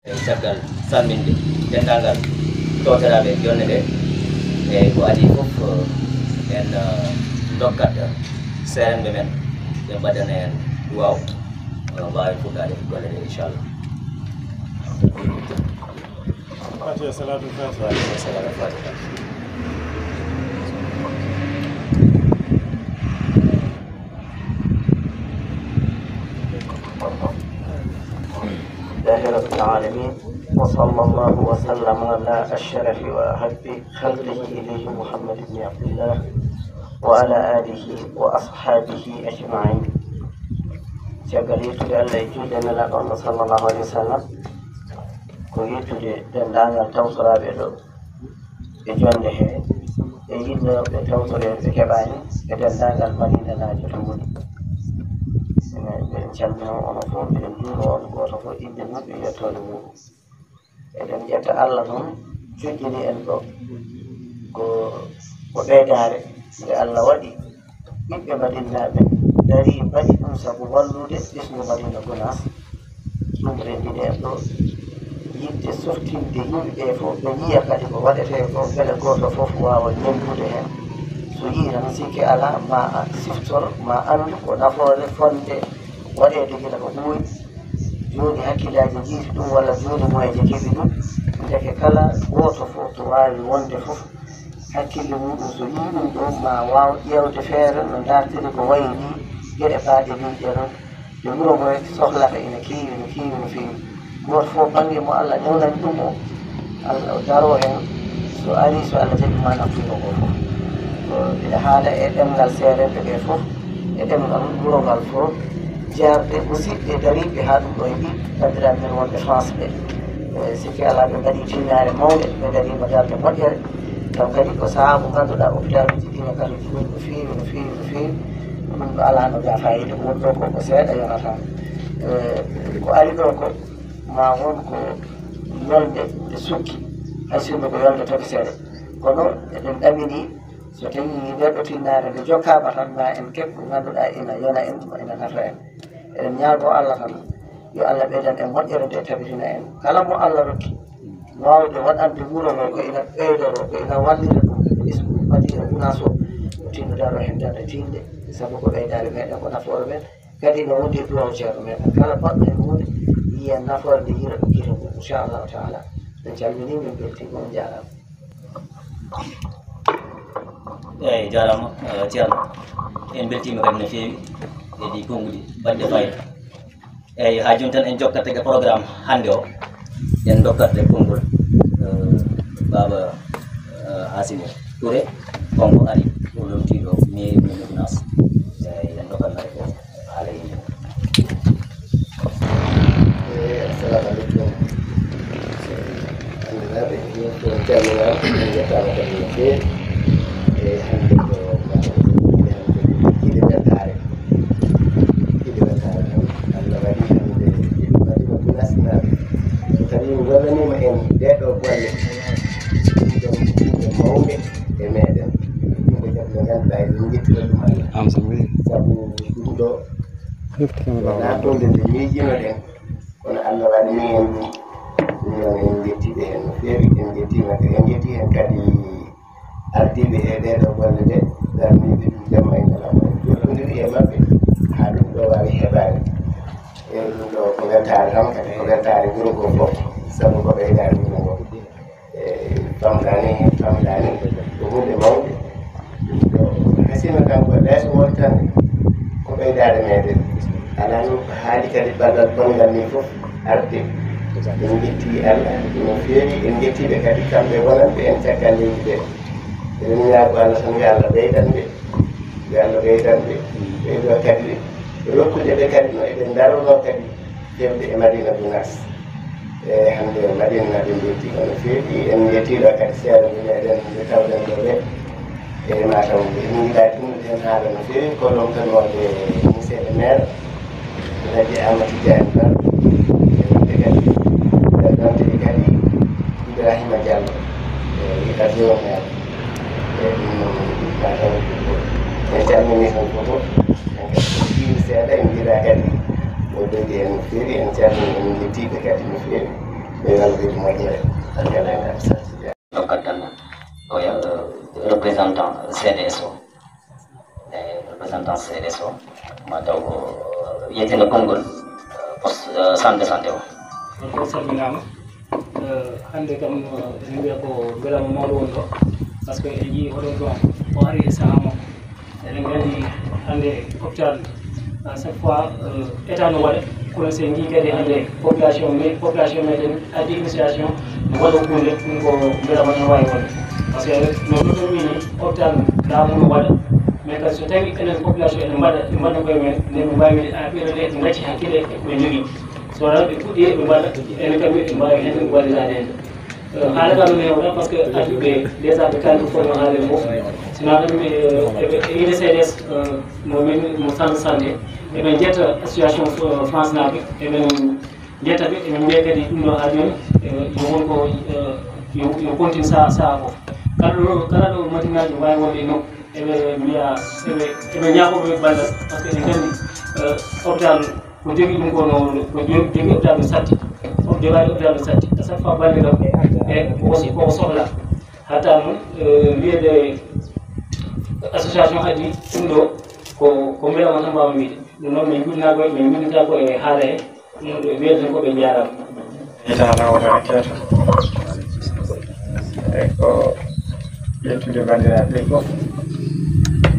caggal salminde dendagal totiraɓe jonde nde e ko adi fof en dokkat serenɓe men ɓe mbaɗana en duwaw mbawi fuɗɗade golle ɗe inchallah. Fatiha salatu fatiha. Salatu fatiha. لله رب العالمين وصلى الله وسلم على الشرف وأحب خلقه إليه محمد بن عبد الله وعلى آله وأصحابه أجمعين. جاكريت لألا يجودنا لقوم صلى الله عليه وسلم كويت لأن التوصل بيدو بجوانه يجينا بتوصل بكباني لأن المدينة ناجرون calmina ono fof eɗen juuro on goto fof inde mum e yettode mum eɗen ƴetta Allah noon joƴƴini en ɗo ko ɓeydare nde Allah waɗi ɓiɓɓe madinaɓe dari mbaɗi ɗum saabu wallude ɓesgu Madina Gounass ɗum renndini en ɗo yidde softinde yimɓe fof ɓe yiya kadi ko waɗete ko beele goto fof wawa ñamdude hen so yii tan sikki ala ma siftor ma andu ko nafoore fonde waɗede gila ko ɓooyi joni hakkillaji jiiti ɗum walla joni moyeje keɓi ɗum deke kala goto fof to wawi wonde fof hakkille muɗum so yii ɗum ɗo ma waw ƴewde feere no dartiri ko wayi ni gueɗe baaɗe ɗiɗe noon nde wuuro ngoye sohlata ina keewi no feewi goto fof banggue mo Allah ñawnani ɗum o Allah daro hen so ari so Allah jaɓi ma naftuno ko fof ina haala e ɗemgal seereɓe ɓe fof e ɗemgal wuuro ngal fof jarde musidɓe dariɓe ha ɗum ɗo e ɗi bandiraɓe men wonɓe France ɓe sikki ala ɓe mbaɗi tinnare mawɗe ɓe darima darde moƴƴere taw kadi ko saaha mo ganduɗa hôpital uji ɗina kadi ɗum no feewi ɗum ɗo ala no ga fayida won ɗo ko seeɗa yonata ko ari ɗo ko ma won ko yolde nde sukki hay sinno ko yolde tokeseɗe kono eɗen ɗamini so tawi ndeɗo tinnare nde jokkama tan ma en keɓ ko ganduɗa ina yona en ina nafa en eɗen ñaago Allah tan yo Allah ɓeydan en moƴƴere nde tabitina en kala mo Allah rokki wawde waɗande wuuro ngo ko ina ɓeydoro ko ina wallira ɗum ismu Madina Gounass o tinno daro hen darde tinde saabu ko ɓeydare meɗen ko nafoore men kadi no wondi duwaw ceerno meɗen kala baɗɗo hen hunde yiyen nafoore nde yira ɗum gite mum inchallahu taala en calmini min beltima on jarama. eyyi jarama ceerno en beltima kadi no feewi e ɗi konngudi baɗɗe fayida eyyi ha joni tan en jokkat e programme hannde o en dokkat e konngol baba Hasimi Touré konko ari o lomtiɗo mairie Madina Gounass eyyi en dokkatnaɗe ko haala yimɓe. Assalamu aleykum andiraɓe min ko calminama en jettama kadi no feewi e hande ko jiɗi weltare tan Allah waɗi hande Madina Gounass naɓe so tawi gollanima en ɗeɗo golle ɗum ɗum mawɓe e meɗen ɗumɓe kadi ɓe ganduɗa eɗen jettira ɗum Allah saabu ɗum ɗo wona ɗonde nde miijinoɗen kono Allah waɗani en ɗum noon en jettiɓe hen no feewi en jetti hen kadi ardiɓe e ɗeɗo golle ɗe darniɓe ɗum jamma e ñalawma en joɗodiri e mabɓe ha ɗum ɗo wawi heɓade e ɗum ɗo ko weltare tan kadi ko weltare wuuro ngo fof saabu ko ɓeydare wuuro ngo famɗani ko hunde mawde ɗum ɗo hasima kanko leyso wontande ko ɓeydare meɗen ala ɗum ko haali kadi ballal bongal ni fof arde en jetti Allah no feewi en jettiɓe kadi kamɓe wonanɓe en caggal leydi ɓe eɗen ñaago Allah tan yo Allah ɓeydanɓe ɓeydo kadi rokkude ɓe kadi no eɗen darono kadi fewde e Madina Gounass e hande Madina ɓe jetti no feewi en jettiɗo kadi seeɗa meɗen nde tawɗen ɗo ɓe e mataw en jiiɗa timmude hen haala no feewi ko lomtanode monsieur le maire Alhaji Amadou Diagne Ba e kadi donte kadi Ibrahima Diallo e adjoint maire e ɗum noon mataw en calmini tan fofof en kadi ɗiɗi seeɗa en jiiɗa kadi o ɓeydi hen no feewi en calmini en jettiɓe kadi no feewi wiide moƴƴere tan yalaga Dokatan oya représentant CDSO ma taw yetino konngol poste santé o ko salminama hande kam ene wiya ko welama mawɗo woni ɗo par ce que en jii oɗon ɗon o ari e saaha mo eɗen gandi hande hôpital à chaque fois état no waɗa kono sen jii kadi hande population meɗen addi initiation no waɗa hunde ɗum ko welama no wawi wonde par ce que no ɗoɗon wini hôpital laamu no waɗa mais kadi so tawi enen population ene mbaɗa koye men nden ɓe mbawi ɓeɗo ɗe ɓe gacci hakkille ɓe jogui so wona ɓe puɗɗi ɓe mbaɗa enen kam ɓe mbawi hen wallidade hen haala kam ne wona par ce que adduɓe déjà ɓe kaldi fof no haalen fof sino ɗum ide CDS mo centre santé eɓen jetta association France naɓe eɓen jetta ɓe eɓen mbiya kadi ɗum ɗo ha joni yo wonko yo continue saha fof kala ɗo matinaji wawi wonde e nokku eɓe mbiya eɓe ñagoɓe ballal par ce que eɓen gandi hôpital ko jogui ɗum ko jogui hôpital no satti jogaɗo hôpital no satti à chaque fois balle kam e koko sohla hatta noon wiyede association addi ɗum ɗo ko mbiyama tan mbawmi wiide ɗum noon min juɗinata ko e haala he ɗum ɗo wiyeten ko ɓe jarama itana wotone keeto e ko yettude bandiraɓe fof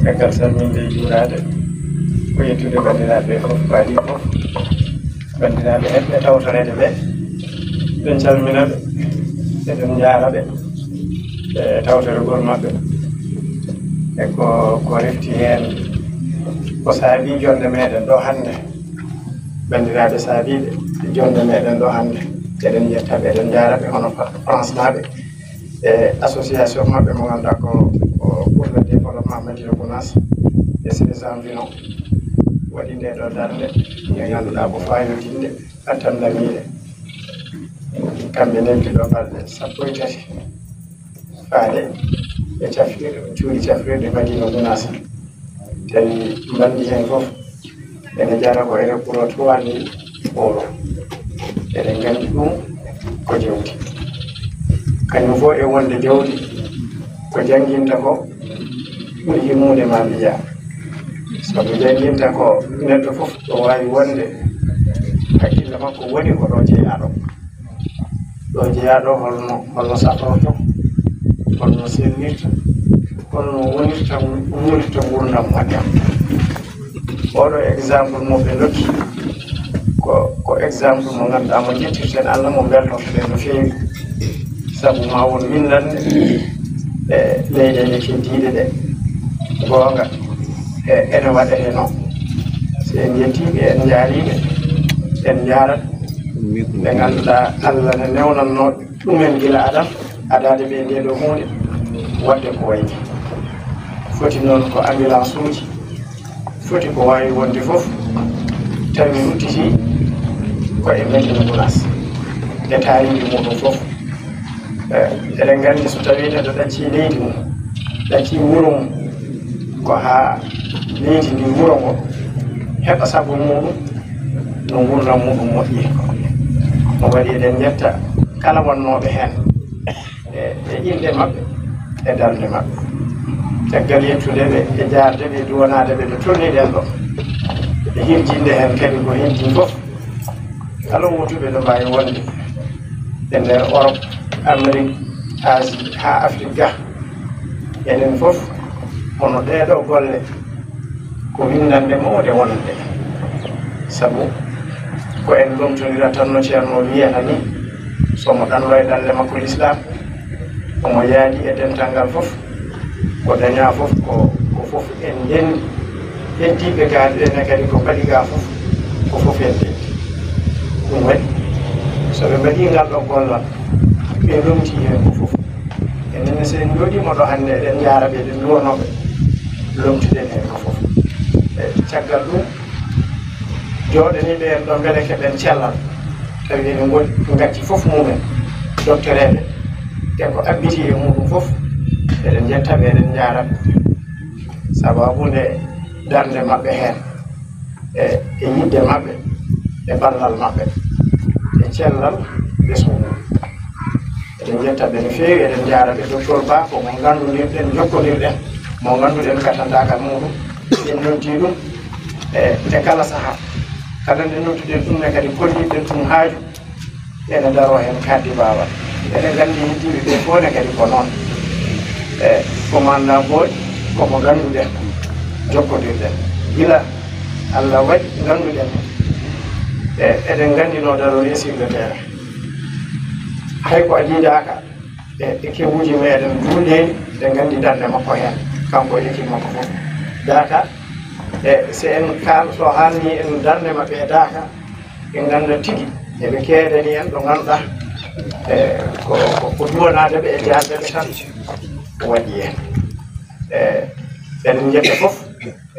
caggal salminde e juurade ko yettude bandiraɓe fof mbaɗi fof bandiraɓe heɓɓe tawtorede ɓe eɗen calmina ɓe eɗen jaara ɓe e tawtorogol maɓɓe e ko refti hen ko saabi jonde meɗen ɗo hannde bandiraɓe saabiɓe jonde meɗen ɗo hannde eɗen jettaɓe eɗen jaaraɓe hono France naɓe e association maɓɓe mo ganduɗa ko pour le développement Madina Gounass e ses environs waɗi nde ɗo darde nde ganduɗa ko fayodinde attan lamiɗe kamɓe neldi ɗo balɗe 13 faade e cafrirde cuuɗi cafrirde Madina Gounass tawi mbandi hen fof ene jara ko ene ɓuuro 3000 euro eɗen gandi ɗum ko jawdi kañum fof e wonde jawdi ko jangguinta ko ɓuri himmude ma mbiya soɓe jangguinta ko neɗɗo fof ɗo wawi wonde hakkille makko woni ko ɗo jeeyaɗo holno satorto holno sernirta holno wonirta gurdam moƴƴam oɗo exemple mo ɓe dokki ko exemple mo ganduɗa mo jettirten Allah mo beltotoɗen no feewi saabu ma won windande e leyɗele keddiɗe ɗe gonga ene waɗete noon so en jettiɓe en jaariɓe en jarat ɓe ganduɗa Allah ne newnanno ɗumen gila adam adade ɓe nde ɗo hunde wadde ko wayni foti noon ko ambulance uji foti ko wawi wonde fof tawi ruttiti ko e Madina Gounass e taariji muɗum fof eɗen gandi so tawi neɗɗo ɗacci leydi mum ɗacci wuro mum ko ha leydi ndi wuro ngo heɓa sabu muɗum no gurdam muɗum moƴƴi no waɗi eɗen jetta kala wonnoɓe hen e inɗe mabɓe e darde mabɓe caggal yettudeɓe e jardeɓe e duwanadeɓe ɓe tonniɗen ɗo e hirjinde hen kadi ko hirji fof kala wutuɓe ɗo mbawi wonde e nder Europe Amérique Asie ha Afrique ga enen fof hono ɗeɗo golle ko windanɓe mawɗe wonande saabu ko en ɗomtodira tan no ceerno wiyata ni somo ɗanɗo e ɗalle makko l'islam omo yaadi e dental ngal fof ko daña fof ko fof en ndendi heddiɓe gaɗiɗene kadi ko mbaɗi ga fof ko fof en ndendi ɗum waɗi soɓe mbaɗi ngal ɗo gollal ɓe lomti hen ko fof enenne sen joɗima ɗo hannde eɗen jara ɓe eɗen duwanoɓe lomtiɗen hen ko fof e caggal ɗum joɗaniɓe en ɗo beele keɓen cellal tawi ene goɗi gacci fof mumen doctereɓe e ko abbiti e muɗum fof eɗen jettaɓe eɗen jaraɓe sababude darde mabɓe hen e yidde mabɓe e ballal mabɓe e cellal ɓe suudu jettaɓe no feewi eɗen jaaraɓe docteur Ba ko mo ngannduɗirɗen jokkodirɗen mo ngannduɗen gatandagal muɗum en noddi ɗum e kala saaha kala nde nodduɗen ɗum ne kadi kolliɗen tum haaju ene daro hen kaddi babal eɗen nganndi heddiɓe ɓe fof ne kadi ko noon commandant Boy komo ngannduɗen jokkodirɗen gila Allah waɗi ngannduɗen eɗen nganndino darori sur le terrain hay ko a jiidaka e kewuji meɗen juuleyni ɗe nganndi darde makko heen kanko e équipe makko fof daka so en so haalni en darde maɓɓe e daka ɓe ngannda tigi eɓe keedani en ɗo ngannduɗa ko duwanadeɓe e jardeɓe tan waɗi hen eɗen jetta fof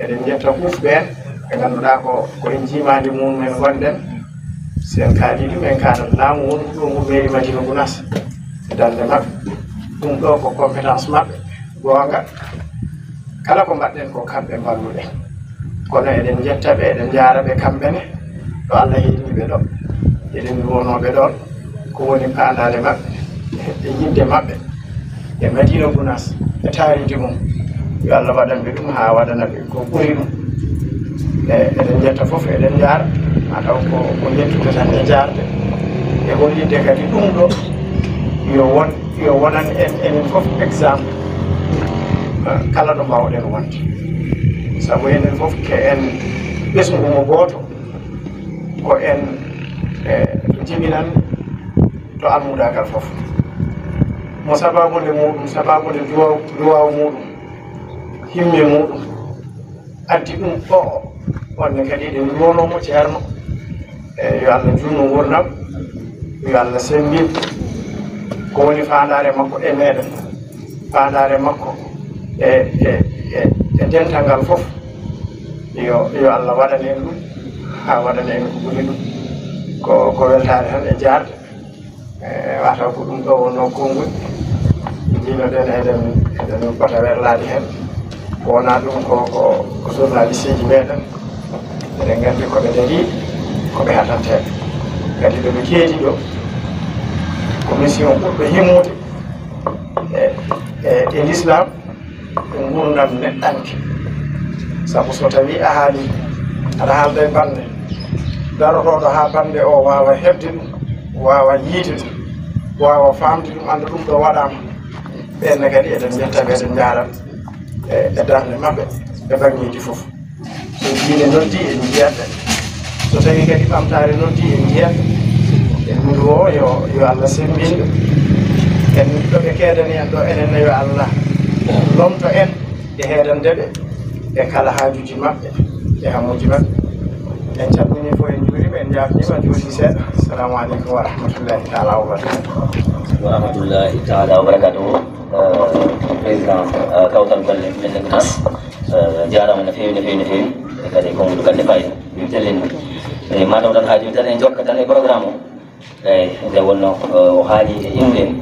eɗen jetta huuf ɓen ɓe ngannduɗa ko en jimadi mumen gonɗen si en kaali ɗum en kaanat laamu won ɗo ngu mairie Madina Gounass e darde maɓɓe ɗum ɗo ko compétence maɓɓe goonga kala ko mbaɗɗen ko kamɓe mballuɗen kono eɗen jettaɓe eɗen jaaraɓe kamɓene ɗo Allah heeɗiɓe ɗo eɗen duwonoɓe ɗon ko woni paandale maɓɓe e yidde maɓɓe e Madina Gounass e taaridi mum yo Allah waɗanɓe ɗum ha waɗanaɓe ko ɓuri ɗum eɗen jetta fof eɗen jaara mataw ko jettude tan e jarde e hollidde kadi ɗum ɗo yo wonan enen fof exemple kala ɗo mbawɗen wonde sabu enen fof ke en ɓesngu mo gooto ko en jibinan to almudagal fof mo sababude muɗum sababude duwaw muɗum himme muɗum addi ɗum o onne kadi ɗen duwonomo ceerno yo Allah junno gurdam yo Allah sembin ko woni fandare makko e meɗen fandare makko e dental ngal fof yo Allah waɗane en ɗum ha waɗane en ko ɓuri ɗum ko weltare tan e jarde wataw ko ɗum ɗo wonno konngol jiinoɗen eɗen pota werlade hen wona ɗum ko journaliste ji meɗen eɗen gandi koɓe dari koɓe hatanteɓe kadi ɗoɓe keedi ɗo ko mission ɓurɓe himmude e l'islam e gurdam neɗɗanke sabu so tawi a haali aɗa haalda e bande darotoɗo ha bande o wawa hebde ɗum wawa yiide ɗum wawa famde ɗum anda ɗum ɗo waɗama ɓenne kadi eɗen jettaɓe eɗen jara e darde maɓɓe e bangeji foof so diine noddi en jiyatɓe so tawi kadi ɓamtare noddi en jiyatɓe e ndu o yo Allah sembinɗo en ɗoɓe keedani en ɗo enenne yo Allah lomto en e heedandeɓe e kala haajuji maɓɓe e hammuji maɓɓe en calmini fof en juuriɓe en jafnima juuti seeɗa assalamu aleykum wa rahmatullahi taala wa barakatuh wa rahmatullahi taala wa barakatuhu président Kawtal Golle Médina Gounass jarama no fewi no fewi no fewi e kadi kongudu kande fayida min tellini e mataw tan haajimi tan en jokka tan e programme o eyyi nde wonno o haali e inde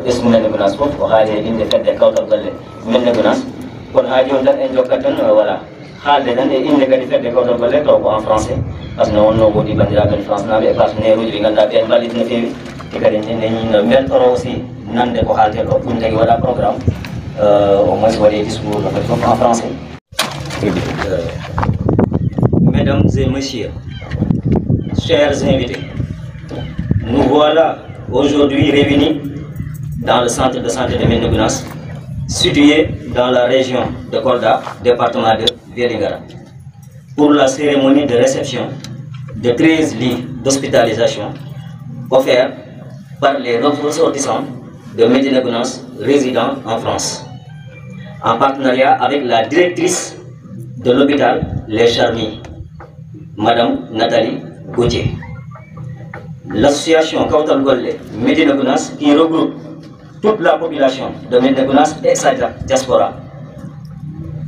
ɓesgu Médina Gounass fof o haali e inde fedde Kawtal Golle Médina Gounass kono haadi on tan en jokkat tan voilà haalde tan e inde kadi fedde Kawtal Golle taw ko en français par ce que no wonno woodi bandiraɓe en france naɓe e partenaire uji ɓe ganduɗa ɓen mballit no fewi e kadi neñino beltoro aussi nande ko haalte ɗo ɗum tagi waɗa programme au moins waɗe discours no kadi fof en français. Mesdames et messieurs, chers invités, nous voilà aujourd'hui réunis dans le centre de santé de Médina Gounass, situé dans la région de Kolda, département de Vélingara, pour la cérémonie de réception de 13 lits d'hospitalisation offerts par les ressortissants de Médina Gounass résidant en France, en partenariat avec la directrice de l'hôpital Les Charmilles, Madame Nathalie Gauthier. L'association Kawtal Golle Médina Gounass, qui regroupe toute la population de Médina Gounass et sa diaspora,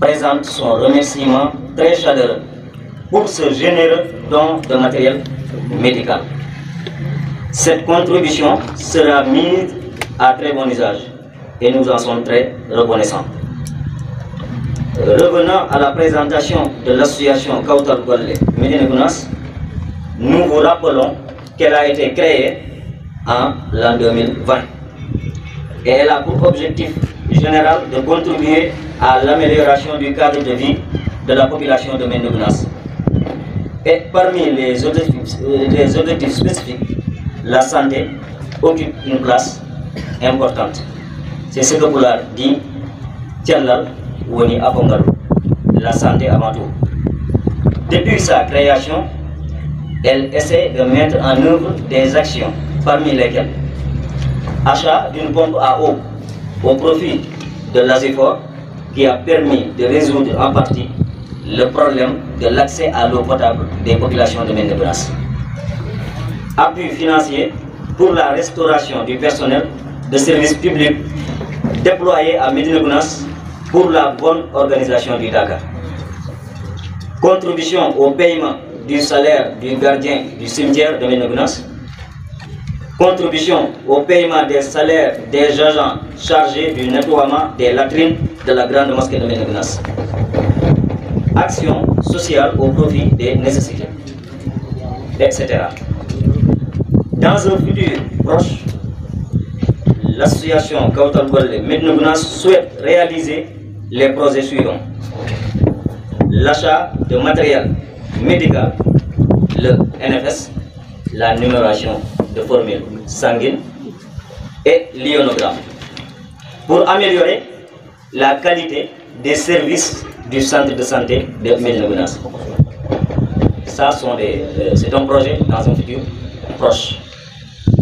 présente son remerciement très chaleureux pour ce généreux don de matériel médical. Cette contribution sera mise à très bon usage et nous en sommes très reconnaissants. Revenant à la présentation de l'association Kawtal Golle Médina Gounass, nous vous rappelons qu'elle a été créée en l'an 2020 et elle a pour objectif général de contribuer à l'amélioration du cadre de vie de la population de Médina Gounass. Et parmi les objectifs spécifiques, la santé occupe une place importante. C'est ce que Pulaar dit Thiellal woni Afongalu, la santé avant tout. Depuis sa création, elle essaie de mettre en œuvre des actions, parmi lesquelles achat d'une pompe à eau au profit de l'ASEFOR, qui a permis de résoudre en partie le problème de l'accès à l'eau potable des populations de Médina Gounass. Appui financier pour la restauration du personnel de services publics déployé à Médina Gounass pour la bonne organisation du Dakar. Contribution au paiement du salaire du gardien du cimetière de Médina Gounass. Contribution au paiement des salaires des agents chargés du nettoiement des latrines de la grande mosquée de Médina Gounass. Action sociale au profit des nécessités, etc. Dans un futur proche, l'association Kawtal Golle Médina Gounass souhaite réaliser les projets suivants: l'achat de matériel médical, le NFS, la numération de formules sanguines et l'ionogramme, pour améliorer la qualité des services du centre de santé de Médina Gounass. C'est un projet dans un futur proche.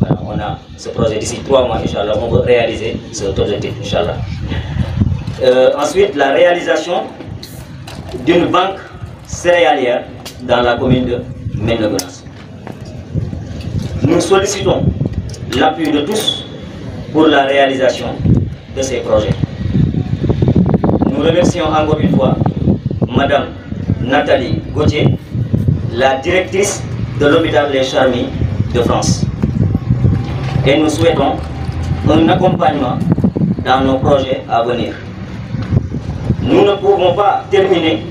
Voilà, on a ce projet d'ici 3 mois, Inch'Allah, on veut réaliser cet objectif, Inch'Allah. Ensuite, la réalisation d'une banque céréalière dans la commune de Médina Gounass. Nous sollicitons l'appui de tous pour la réalisation de ces projets. Nous remercions encore une fois Madame Nathalie Gauthier, la directrice de l'hôpital Les Charmilles de France. Et nous souhaitons un accompagnement dans nos projets à venir. Nous ne pouvons pas terminer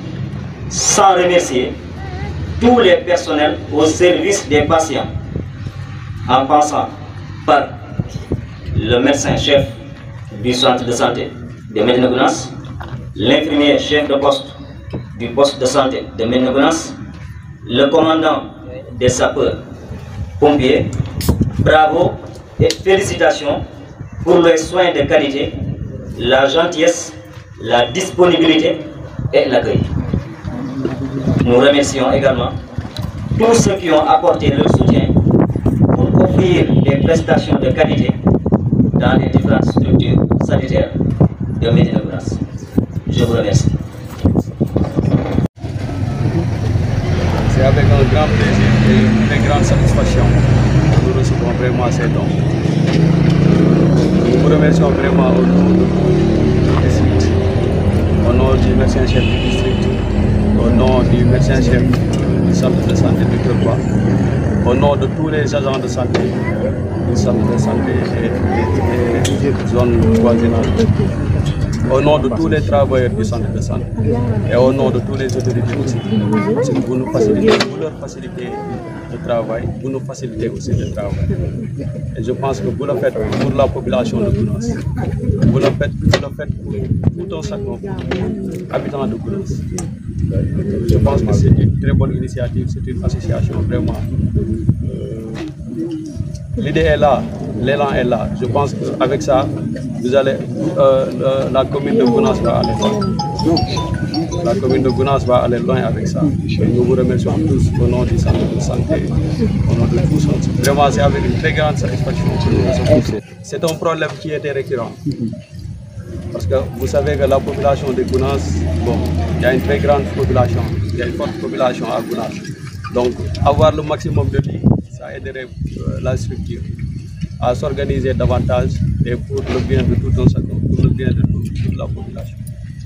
sans remercier tous les personnels au service des patients, en passant par le médecin-chef du centre de santé de Médina Gounass, l'infirmier chef de poste du poste de santé de Médina Gounass, le commandant des sapeurs-pompiers. Bravo et félicitations pour les soins de qualité, la gentillesse, la disponibilité et l'accueil. Nous remercions également tous ceux qui ont apporté leur soutien pour offrir des prestations de qualité dans les différentes structures sanitaires de Médina Gounass. Je vous remercie. C'est avec un grand plaisir et une très grande satisfaction que nous recevons vraiment ces dons. Nous vous remercions vraiment au nom de tout le district, au nom du médecin-chef du district, au nom du médecin-chef du centre de santé du Turquois, au nom de tous les agents de santé du centre de santé et zone voisinage, au nom de tous les travailleurs du centre de santé et au nom de tous les autorités aussi. Vous nous facilitez, vous leur facilitez le travail, vous nous facilitez aussi le travail. Et je pense que vous le faites pour la population de Gounass. Vous le faites pour tout un chacun, habitant de Gounass. Je pense que c'est une très bonne initiative, c'est une association vraiment. L'idée est là, l'élan est là. Je pense qu'avec ça, vous allez, la commune de Gounass va aller loin. La commune de Gounass va aller loin avec ça. Et nous vous remercions tous au nom du centre de santé, au nom de tous. Vraiment, c'est avec une très grande satisfaction que nous recevons. C'est un problème qui était récurrent. Parce que vous savez que la population de Gounass, bon, il y a une très grande population, il y a une forte population à Gounass. Donc, avoir le maximum de lits, ça aiderait la structure à s'organiser davantage et pour le bien de tout un chacun, pour le bien de toute la population.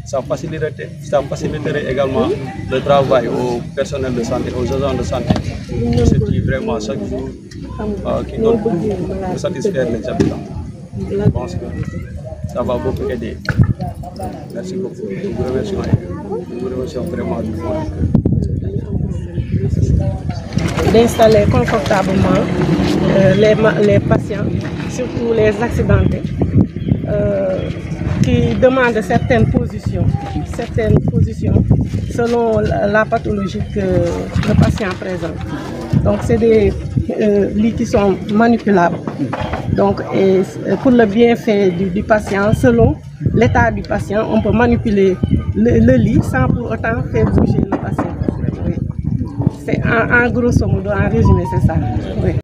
Ça faciliterait également le travail au personnel de santé, aux agents de santé, qui vraiment chaque jour qui donne tout pour satisfaire les habitants. Je pense que ça va beaucoup aider. Merci beaucoup. Nous vous remercions vraiment du fond. D'installer confortablement les patients, surtout les accidentés, qui demandent certaines positions selon la pathologie que le patient présente. Donc c'est des lits qui sont manipulables. Donc et pour le bienfait du patient, selon l'état du patient, on peut manipuler le lit sans pour autant faire bouger le patient. Oui. C'est en grosso modo, en résumé, c'est ça. Oui.